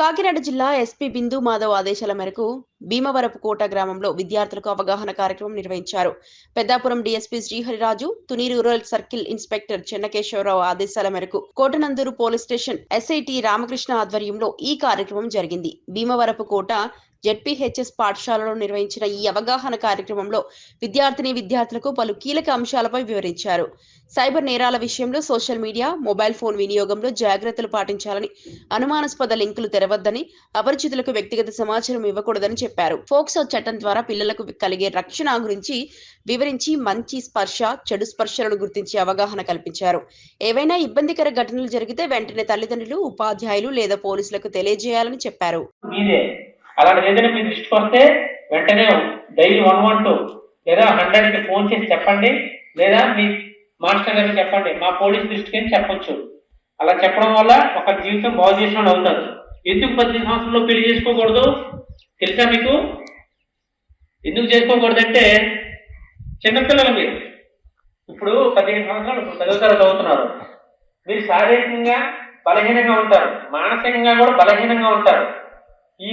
కాకినాడ జిల్లా ఎస్పీ బిందు మాధవ్ ఆదేశాల మేరకు భీమవరపు కోట గ్రామంలో విద్యార్థులకు అవగాహన కార్యక్రమం నిర్వహించారు. Peddapuram DSP Srihari Raju, Tuni rural circle inspector Chennakesavarao ఆదేశాల మేరకు Kotananduru police station SIT Ramakrishna ఆధ్వర్యంలో ఈ కార్యక్రమం జరిగింది. భీమవరపు కోట జెడ్పీహెచ్ఎస్ పాఠశాలలో నిర్వహించిన ఈ అవగాహన కార్యక్రమంలో విద్యార్థులకు పలు కీలక అంశాలపై వివరించారు. సైబర్ నేరాల విషయంలో సోషల్ మీడియా, మొబైల్ ఫోన్ వినియోగంలో జాగ్రత్తలు పాటించాలని, అనుమానాస్పద లింకులు తెరవద్దని, అపరిచితులకు వ్యక్తిగత సమాచారం ఇవ్వకూడదని చెప్పారు. ఫోక్సో చట్టం ద్వారా పిల్లలకు కలిగే రక్షణ గురించి వివరించి మంచి స్పర్శ, చెడు స్పర్శలను గుర్తించి అవగాహన కల్పించారు. ఏవైనా ఇబ్బందికర ఘటనలు జరిగితే వెంటనే తల్లిదండ్రులు, ఉపాధ్యాయులు లేదా పోలీసులకు తెలియజేయాలని చెప్పారు. అలాంటి ఏదైనా మీ దృష్టికి వస్తే వెంటనే డైలీ 112 లేదా 100కి ఫోన్ చేసి చెప్పండి, లేదా మీ మాస్టర్ గారికి చెప్పండి, మా పోలీస్ దృష్టికి అని చెప్పొచ్చు. అలా చెప్పడం వల్ల ఒక జీవితం బాగు చేసిన అవుతారు. ఎందుకు 18 సంవత్సరంలో పెళ్లి చేసుకోకూడదు తెలుసా మీకు? ఎందుకు చేసుకోకూడదు అంటే, చిన్నపిల్లలు మీరు ఇప్పుడు 15 సంవత్సరాలు 10వ తరగతి చదువుతున్నారు. మీరు శారీరకంగా బలహీనంగా ఉంటారు, మానసికంగా కూడా బలహీనంగా ఉంటారు. ఈ